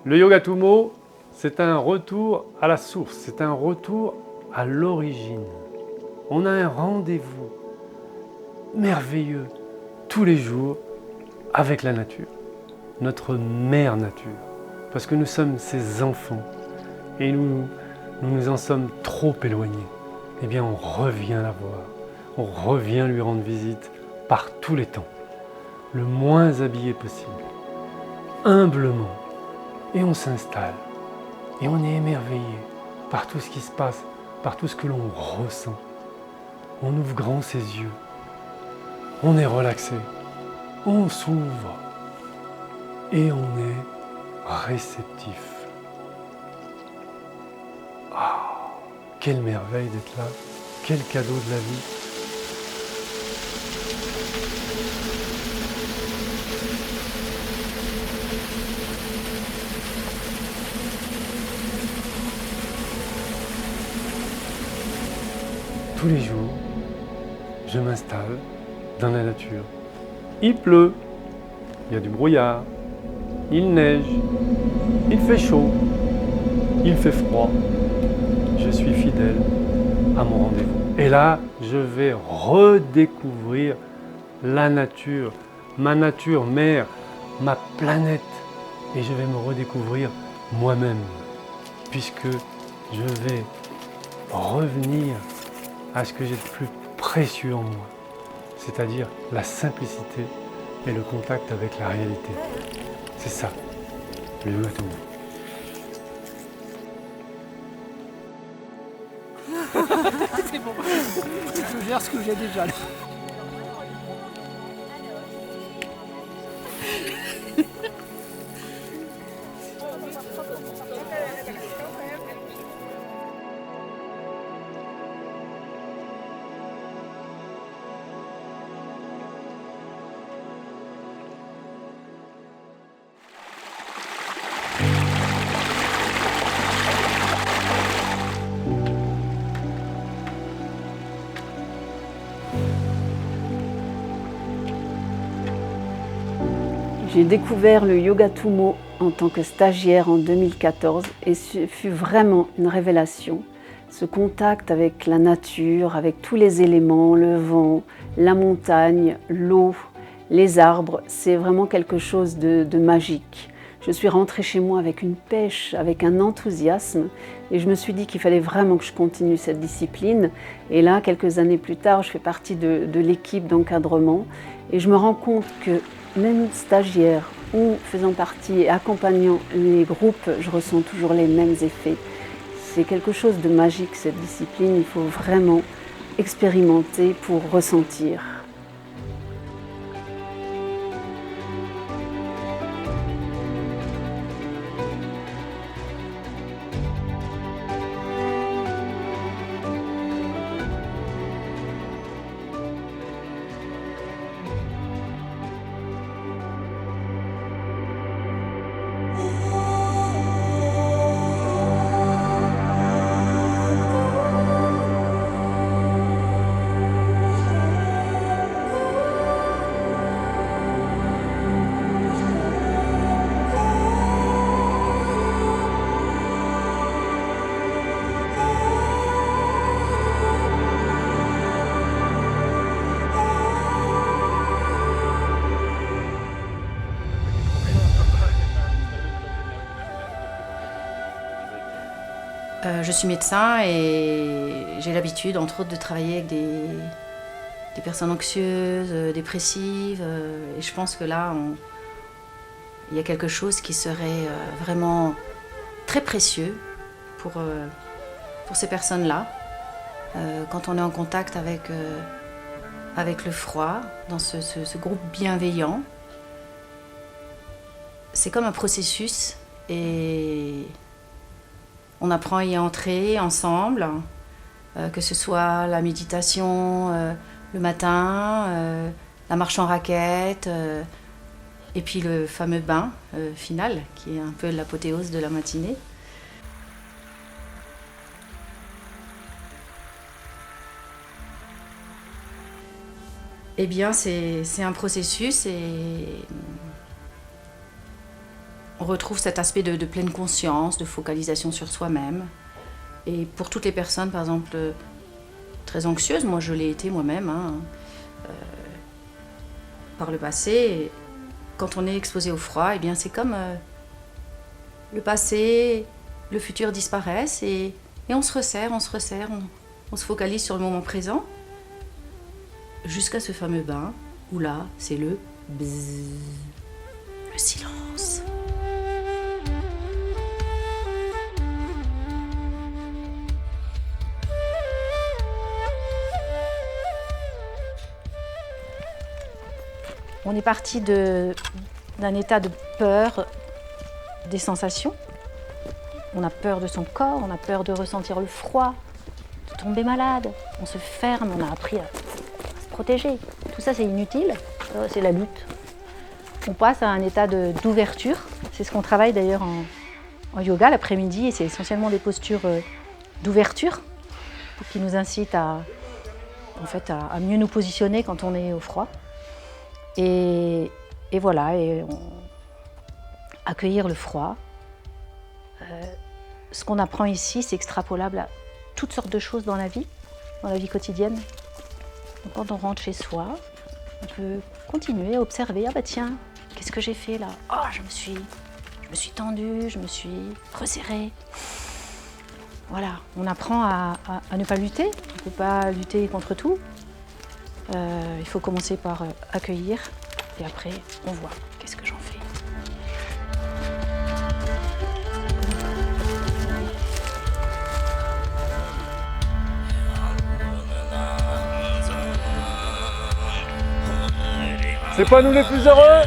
Le Yoga Tummo, c'est un retour à la source, c'est un retour à l'origine. On a un rendez-vous merveilleux tous les jours avec la nature, notre mère nature, parce que nous sommes ses enfants et nous nous en sommes trop éloignés. Eh bien, on revient la voir, on revient lui rendre visite par tous les temps, le moins habillé possible, humblement. Et on s'installe, et on est émerveillé par tout ce qui se passe, par tout ce que l'on ressent. On ouvre grand ses yeux, on est relaxé, on s'ouvre, et on est réceptif. Ah, quelle merveille d'être là, quel cadeau de la vie. Tous les jours, je m'installe dans la nature. Il pleut, il y a du brouillard, il neige, il fait chaud, il fait froid. Je suis fidèle à mon rendez-vous. Et là, je vais redécouvrir la nature, ma nature mère, ma planète. Et je vais me redécouvrir moi-même, puisque je vais revenir à ce que j'ai de plus précieux en moi, c'est-à-dire la simplicité et le contact avec la réalité. C'est ça, le Yoga Tummo. C'est bon, je gère ce que j'ai déjà là. J'ai découvert le Yoga Tummo en tant que stagiaire en 2014 et ce fut vraiment une révélation. Ce contact avec la nature, avec tous les éléments, le vent, la montagne, l'eau, les arbres, c'est vraiment quelque chose de magique. Je suis rentrée chez moi avec une pêche, avec un enthousiasme et je me suis dit qu'il fallait vraiment que je continue cette discipline. Et là, quelques années plus tard, je fais partie de l'équipe d'encadrement et je me rends compte que même stagiaire ou faisant partie et accompagnant les groupes, je ressens toujours les mêmes effets. C'est quelque chose de magique cette discipline, il faut vraiment expérimenter pour ressentir. Je suis médecin et j'ai l'habitude, entre autres, de travailler avec des personnes anxieuses, dépressives. Et je pense que là, il y a quelque chose qui serait vraiment très précieux pour ces personnes-là. Quand on est en contact avec le froid, dans ce groupe bienveillant, c'est comme un processus et on apprend à y entrer ensemble, que ce soit la méditation le matin, la marche en raquette, et puis le fameux bain final, qui est un peu l'apothéose de la matinée. Eh bien, c'est un processus et on retrouve cet aspect de pleine conscience, de focalisation sur soi-même. Et pour toutes les personnes, par exemple, très anxieuses, moi je l'ai été moi-même, par le passé, et quand on est exposé au froid, eh bien c'est comme le passé, le futur disparaissent et on se resserre, on se focalise sur le moment présent, jusqu'à ce fameux bain où là, c'est le bzzz, le silence. On est parti d'un état de peur des sensations. On a peur de son corps, on a peur de ressentir le froid, de tomber malade. On se ferme, on a appris à se protéger. Tout ça, c'est inutile, c'est la lutte. On passe à un état d'ouverture. C'est ce qu'on travaille d'ailleurs en yoga l'après-midi, et c'est essentiellement des postures d'ouverture qui nous incitent à mieux nous positionner quand on est au froid. Et voilà, accueillir le froid. Ce qu'on apprend ici, c'est extrapolable à toutes sortes de choses dans la vie quotidienne. Donc, quand on rentre chez soi, on peut continuer à observer. Ah bah tiens, qu'est-ce que j'ai fait là? Oh, je me suis tendue, je me suis resserrée. Voilà, on apprend à ne pas lutter. On ne peut pas lutter contre tout. Il faut commencer par accueillir et après on voit qu'est-ce que j'en fais. C'est pas nous les plus heureux?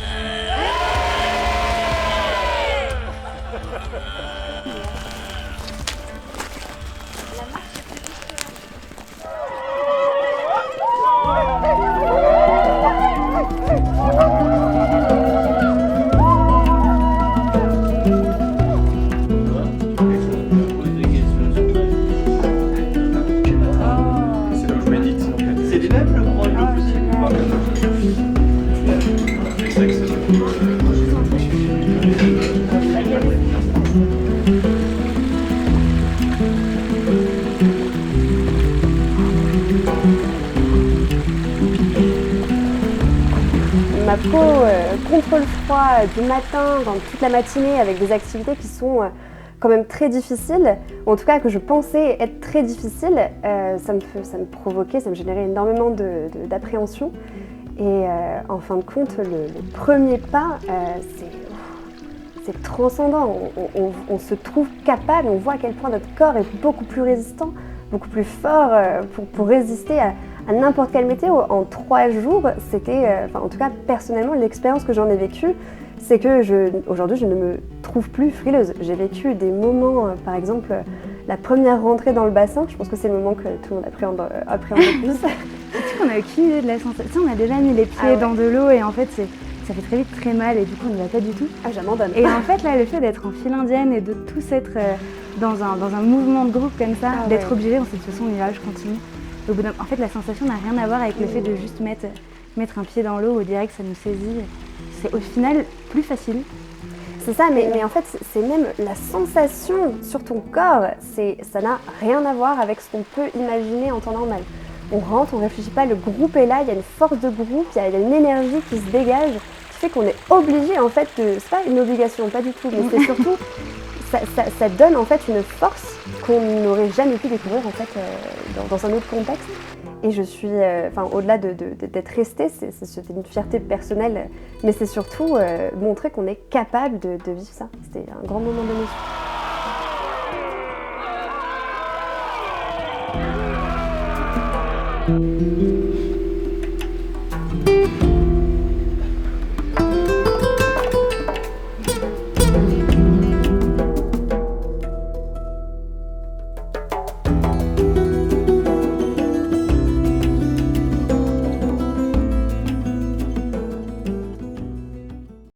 Ma peau contre le froid du matin, dans toute la matinée, avec des activités qui sont quand même très difficiles, ou en tout cas que je pensais être très difficiles, ça me provoquait, ça me générait énormément d'appréhension. Et en fin de compte, le premier pas, c'est transcendant. On se trouve capable, on voit à quel point notre corps est beaucoup plus résistant, beaucoup plus fort pour résister à n'importe quelle météo. En 3 jours, c'était, en tout cas personnellement, l'expérience que j'en ai vécue, c'est que aujourd'hui je ne me trouve plus frileuse. J'ai vécu des moments, par exemple, la première rentrée dans le bassin, je pense que c'est le moment que tout le monde appréhende le plus. Tu sais qu'on n'a aucune idée de la sensation, on a déjà mis les pieds dans de l'eau et en fait ça fait très vite très mal et du coup on n'y va pas du tout. Ah, j'abandonne. Et en fait là, le fait d'être en file indienne et de tous être dans un mouvement de groupe comme ça, d'être obligé, on sait de toute façon on y va, je continue. Au bout en fait la sensation n'a rien à voir avec le fait de juste mettre un pied dans l'eau, on dirait que ça nous saisit. C'est au final plus facile. C'est ça, mais en fait c'est même la sensation sur ton corps, ça n'a rien à voir avec ce qu'on peut imaginer en temps normal. On rentre, on ne réfléchit pas, le groupe est là, il y a une force de groupe, il y a une énergie qui se dégage, qui fait qu'on est obligé en fait, c'est pas une obligation, pas du tout, mais c'est surtout, ça donne en fait une force qu'on n'aurait jamais pu découvrir en fait dans un autre contexte. Et je suis, au-delà d'être restée, c'était une fierté personnelle, mais c'est surtout montrer qu'on est capable de vivre ça. C'était un grand moment d'émotion.